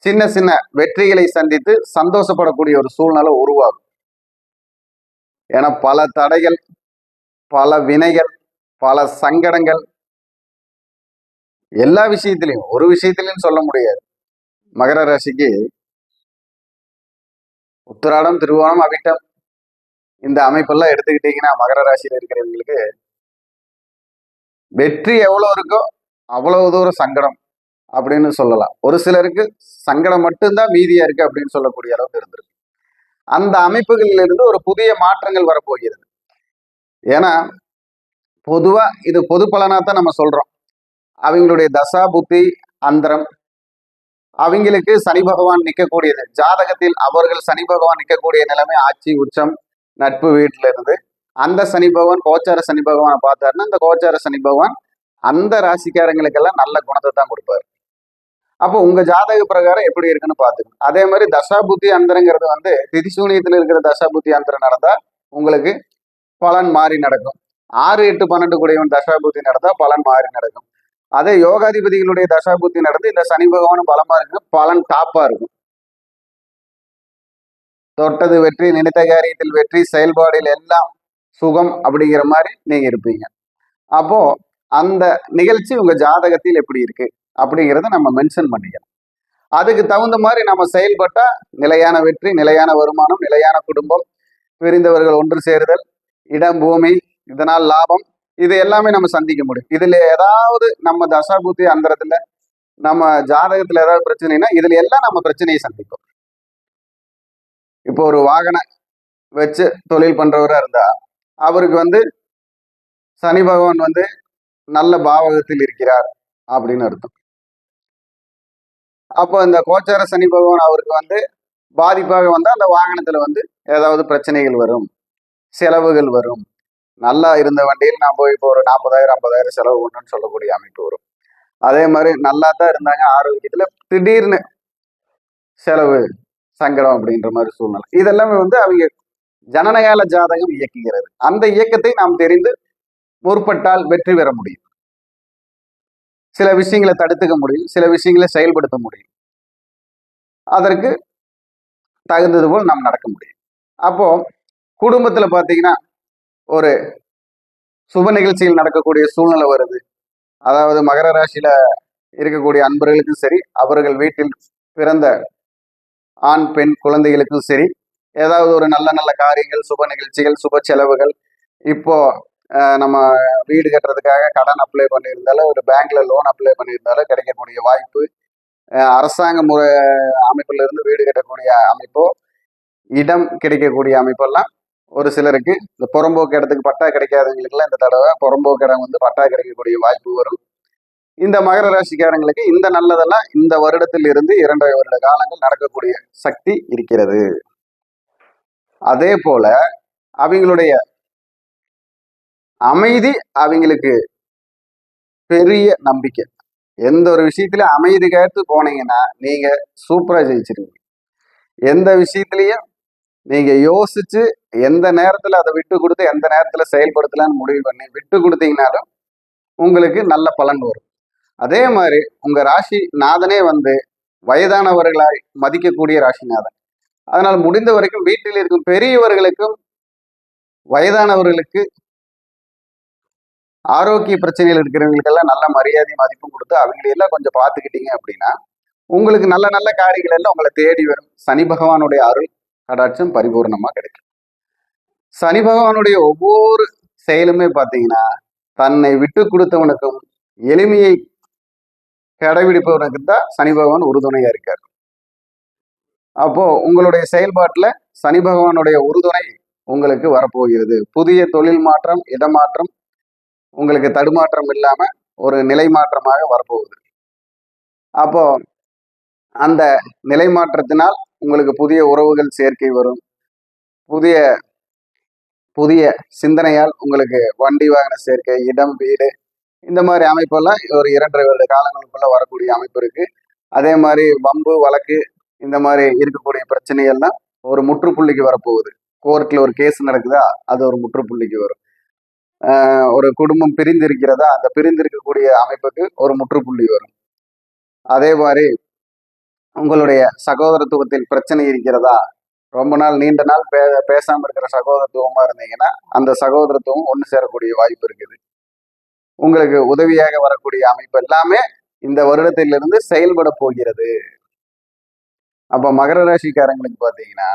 சின்ன சின்ன வெற்றிகளை சந்தித்து சந்தோஷப்படக்கூடிய ஒரு சூழ்நிலை உருவாகும். ஏன்னா பல தடைகள், பல வினைகள், பல சங்கடங்கள், எல்லா விஷயத்திலையும் ஒரு விஷயத்திலையும் சொல்ல முடியாது. மகர ராசிக்கு உத்திராடம், திருவோணம், அவிட்டம் இந்த அமைப்பெல்லாம் எடுத்துக்கிட்டீங்கன்னா மகர ராசியில இருக்கிறவங்களுக்கு வெற்றி எவ்வளவு இருக்கோ அவ்வளவு தூரம் சங்கடம் அப்படின்னு சொல்லலாம். ஒரு சிலருக்கு சங்கடம் மட்டும்தான் மீதியா இருக்கு அப்படின்னு சொல்லக்கூடிய அளவுக்கு இருந்திருக்கு. அந்த அமைப்புகளில் இருந்து ஒரு புதிய மாற்றங்கள் வரப்போகிறது. ஏன்னா பொதுவா இது பொது பலனா தான் நம்ம சொல்றோம். அவங்களுடைய தசா புத்தி அந்தரம், அவங்களுக்கு சனி பகவான் நிற்கக்கூடியது ஜாதகத்தில் அவர்கள் சனி பகவான் நிற்கக்கூடிய நிலைமை ஆட்சி உச்சம் நட்பு வீட்டுல இருந்து அந்த சனி பகவான் கோச்சார சனி பகவானை பார்த்தாருன்னா அந்த கோச்சார சனி பகவான் அந்த ராசிக்காரங்களுக்கெல்லாம் நல்ல குணத்தை தான் கொடுப்பாரு. அப்போ உங்க ஜாதக பிரகாரம் எப்படி இருக்குன்னு பாத்துக்கணும். அதே மாதிரி தசாபுத்தி அந்தரங்கிறது வந்து திதிசூனியத்துல இருக்கிற தசாபுத்தி அந்தரம் நடந்தா உங்களுக்கு பலன் மாறி நடக்கும். 6, 8, 12 கூடியவன் தசாபுத்தி நடந்தா பலன் மாறி நடக்கும். அதே யோகாதிபதிகளுடைய தசாபுத்தி நடந்து இந்த சனி பகவானும் பலமா இருக்கு, பலன் டாப்பா இருக்கும். தொட்டது வெற்றி, நினைத்த காரியத்தில் வெற்றி, செயல்பாடில் எல்லாம் சுகம் அப்படிங்கிற மாதிரி நீங்க இருப்பீங்க. அப்போ அந்த நிகழ்ச்சி உங்க ஜாதகத்தில் எப்படி இருக்கு அப்படிங்கிறத நம்ம மென்ஷன் பண்ணிக்கலாம். அதுக்கு தகுந்த மாதிரி நம்ம செயல்பட்டா நிலையான வெற்றி, நிலையான வருமானம், நிலையான குடும்பம், பிரிந்தவர்கள் ஒன்று சேருதல், இடம் பூமி, இதனால் லாபம், இது எல்லாமே நம்ம சந்திக்க முடியும். இதுல ஏதாவது நம்ம தசாபுத்தி அந்தரத்துல நம்ம ஜாதகத்துல ஏதாவது பிரச்சனைனா இதுல எல்லாம் நம்ம பிரச்சனையை சந்திப்போம். இப்போ ஒரு வாகனம் வச்சு தொழில் பண்றவரா இருந்தா அவருக்கு வந்து சனி பகவான் வந்து நல்ல பாவகத்தில் இருக்கிறார் அப்படின்னு அர்த்தம். அப்போ இந்த கோச்சார சனி பகவான் அவருக்கு வந்து பாதிப்பாக வந்தா அந்த வாகனத்துல வந்து ஏதாவது பிரச்சனைகள் வரும், செலவுகள் வரும். நல்லா இருந்த வண்டியில் நான் போய் இப்போ ஒரு 40,000 50,000 செலவு பண்ணணும்னு சொல்லக்கூடிய அமைப்பு வரும். அதே மாதிரி நல்லா தான் இருந்தாங்க ஆரோக்கியத்துல திடீர்னு செலவு சங்கடம் அப்படின்ற மாதிரி சூழ்நிலை. இதெல்லாமே வந்து அவங்க ஜனனகால ஜாதகம் இயக்குகிறது. அந்த இயக்கத்தை நாம் தெரிந்து முற்பட்டால் வெற்றி பெற முடியும். சில விஷயங்களை தடுத்துக்க முடியும், சில விஷயங்களை செயல்படுத்த முடியும். அதற்கு தகுந்தது போல் நாம் நடக்க முடியும். அப்போ குடும்பத்துல பாத்தீங்கன்னா ஒரு சுப நிகழ்ச்சியில் நடக்கக்கூடிய சூழ்நிலை வருது. அதாவது மகர ராசியில இருக்கக்கூடிய அன்பர்களுக்கும் சரி, அவர்கள் வீட்டில் பிறந்த ஆண் பெண் குழந்தைகளுக்கும் சரி, ஏதாவது ஒரு நல்ல நல்ல காரியங்கள், சுப நிகழ்ச்சிகள், சுப செலவுகள். இப்போ நம்ம வீடு கட்டுறதுக்காக கடன் அப்ளை பண்ணியிருந்தாலும், ஒரு பேங்க்ல லோன் அப்ளை பண்ணியிருந்தாலும் கிடைக்கக்கூடிய வாய்ப்பு, அரசாங்க முறை அமைப்புல இருந்து வீடு கட்டக்கூடிய அமைப்போ, இடம் கிடைக்கக்கூடிய அமைப்பெல்லாம் ஒரு சிலருக்கு இந்த புறம்போக்கு இடத்துக்கு பட்டா கிடைக்காதவங்களுக்குலாம் இந்த தடவை புறம்போக்கு இடம் வந்து பட்டா கிடைக்கக்கூடிய வாய்ப்பு வரும். இந்த மகர ராசிக்காரங்களுக்கு இந்த நல்லதெல்லாம் இந்த வருடத்தில் இருந்து 2.5 வருட காலங்கள் நடக்கக்கூடிய சக்தி இருக்கிறது. அதே போல அவங்களுடைய அமைதி அவங்களுக்கு பெரிய நம்பிக்கை. எந்த ஒரு விஷயத்திலும் அமைதி கேட்டு போனீங்கன்னா நீங்க சூப்பரா ஜெயிச்சிருவீங்க. எந்த விஷயத்திலையும் நீங்க யோசிச்சு எந்த நேரத்துல அதை விட்டு கொடுத்து எந்த நேரத்துல செயல்படுத்தலான்னு முடிவு பண்ணி விட்டு கொடுத்தீங்கனாலும் உங்களுக்கு நல்ல பலன் வரும். அதே மாதிரி உங்க ராசி நாதனே வந்து வயதானவர்களாய் மதிக்கக்கூடிய ராசிநாதன். அதனால் முடிந்த வரைக்கும் வீட்டில் இருக்கும் பெரியவர்களுக்கும் வயதானவர்களுக்கு ஆரோக்கிய பிரச்சனைகள் இருக்கிறவங்களுக்கெல்லாம் நல்ல மரியாதை மதிப்பும் கொடுத்து அவங்களையெல்லாம் கொஞ்சம் பார்த்துக்கிட்டீங்க அப்படின்னா உங்களுக்கு நல்ல நல்ல காரியங்கள் எல்லாம் உங்களை தேடி வரும். சனி பகவானுடைய அருள் கடாட்சம் பரிபூர்ணமா கிடைக்கும். சனி பகவானுடைய ஒவ்வொரு செயலுமே பார்த்தீங்கன்னா தன்னை விட்டு கொடுத்தவனுக்கும் எளிமையை கடைபிடிப்பவனுக்கு தான் சனி பகவான் உறுதுணையா இருக்கார். அப்போ உங்களுடைய செயல்பாட்டுல சனி பகவானுடைய உறுதுணை உங்களுக்கு வரப்போகிறது. புதிய தொழில் மாற்றம், இடமாற்றம் உங்களுக்கு தடுமாற்றம் இல்லாம ஒரு நிலை மாற்றமாக வரப்போகுது. அப்போ அந்த நிலை மாற்றத்தினால் உங்களுக்கு புதிய உறவுகள் சேர்க்கை வரும், புதிய புதிய சிந்தனையால் உங்களுக்கு வண்டி வாகன சேர்க்கை, இடம், வீடு இந்த மாதிரி அமைப்பெல்லாம் ஒரு 2.5 வருட காலங்களுக்குள்ள வரக்கூடிய அமைப்பு இருக்கு. அதே மாதிரி வம்பு வழக்கு இந்த மாதிரி இருக்கக்கூடிய பிரச்சனைகள்லாம் ஒரு முற்றுப்புள்ளிக்கு வரப்போகுது. கோர்ட்ல ஒரு கேஸ் நடக்குதா, அது ஒரு முற்றுப்புள்ளிக்கு வரும். ஒரு குடும்பம் பிரிந்து இருக்கிறதா, அந்த பிரிந்திருக்கக்கூடிய அமைப்புக்கு ஒரு முற்றுப்புள்ளி வரும். அதே மாதிரி உங்களுடைய சகோதரத்துவத்தில் பிரச்சனை இருக்கிறதா, ரொம்ப நாள் நீண்ட நாள் பேசாம இருக்கிற சகோதரத்துவமா இருந்தீங்கன்னா அந்த சகோதரத்துவம் ஒன்று சேரக்கூடிய வாய்ப்பு இருக்குது. உங்களுக்கு உதவியாக வரக்கூடிய அமைப்பு எல்லாமே இந்த வருடத்திலிருந்து செயல்பட போகிறது. அப்ப மகர ராசிக்காரங்களுக்கு பாத்தீங்கன்னா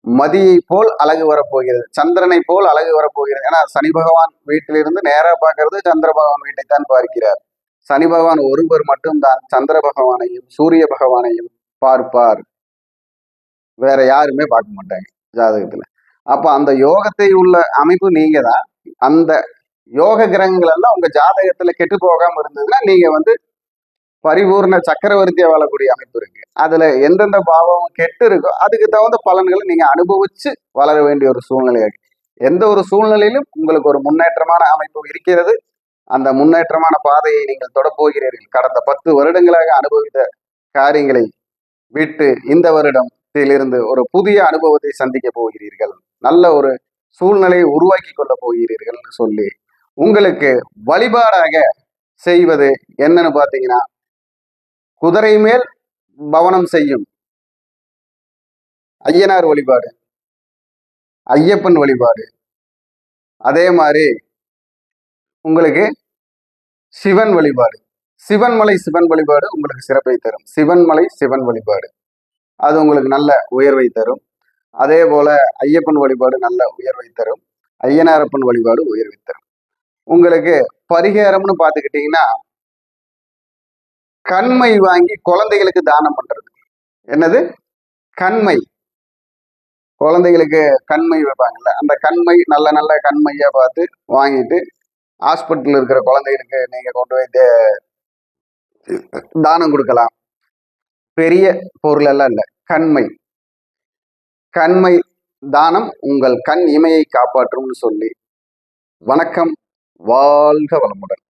மதியை போல் அழகு வரப்போகிறது, சந்திரனை போல் அழகு வரப்போகிறது. ஏன்னா சனி பகவான் வீட்டிலிருந்து நேரா பார்க்கறது சந்திர பகவான் வீட்டைத்தான் பார்க்கிறார். சனி பகவான் ஒருவர் மட்டும்தான் சந்திர பகவானையும் சூரிய பகவானையும் பார்ப்பார், வேற யாருமே பார்க்க மாட்டாங்க ஜாதகத்துல. அப்ப அந்த யோகத்தை உள்ள அமைப்பு நீங்க தான். அந்த யோக கிரகங்கள் எல்லாம் உங்க ஜாதகத்துல கெட்டு போகாம இருந்ததுன்னா நீங்க பரிபூர்ண சக்கரவர்த்தியா வாழக்கூடிய அமைப்பு இருக்கு. அதுல எந்தெந்த பாவம் கெட்டு இருக்கோ அதுக்கு தகுந்த பலன்களை நீங்க அனுபவிச்சு வளர வேண்டிய ஒரு சூழ்நிலை இருக்கு. எந்த ஒரு சூழ்நிலையிலும் உங்களுக்கு ஒரு முன்னேற்றமான அமைப்பு இருக்கிறது. அந்த முன்னேற்றமான பாதையை நீங்கள் தொடப்போகிறீர்கள். கடந்த 10 வருடங்களாக அனுபவித்த காரியங்களை விட்டு இந்த வருடத்திலிருந்து ஒரு புதிய அனுபவத்தை சந்திக்க போகிறீர்கள். நல்ல ஒரு சூழ்நிலையை உருவாக்கி கொள்ள போகிறீர்கள் சொல்லி உங்களுக்கு வழிபாடாக செய்வது என்னன்னு பாத்தீங்கன்னா, குதிரை மேல் பவனம் செய்யும் ஐயனார் வழிபாடு, ஐயப்பன் வழிபாடு, அதே மாதிரி உங்களுக்கு சிவன் வழிபாடு, சிவன்மலை சிவன் வழிபாடு உங்களுக்கு சிறப்பை தரும். சிவன்மலை சிவன் வழிபாடு அது உங்களுக்கு நல்ல உயர்வை தரும். அதே போல ஐயப்பன் வழிபாடு நல்ல உயர்வை தரும். ஐயனாரப்பன் வழிபாடு உயர்வை தரும். உங்களுக்கு பரிகாரம்னு பார்த்துக்கிட்டீங்கன்னா, கண்மை வாங்கி குழந்தைகளுக்கு தானம் பண்றது. என்னது? கண்மை. குழந்தைகளுக்கு கண்மை வைப்பாங்கல்ல, அந்த கண்மை நல்ல நல்ல கண்மையா பார்த்து வாங்கிட்டு ஹாஸ்பிட்டல் இருக்கிற குழந்தைகளுக்கு நீங்க கொண்டு போய் தானம் கொடுக்கலாம். பெரிய பொருள் எல்லாம் இல்லை, கண்மை. கண்மை தானம் உங்கள் கண் இமையை காப்பாற்றும்னு சொல்லி வணக்கம். வாழ்க வளமுடன்.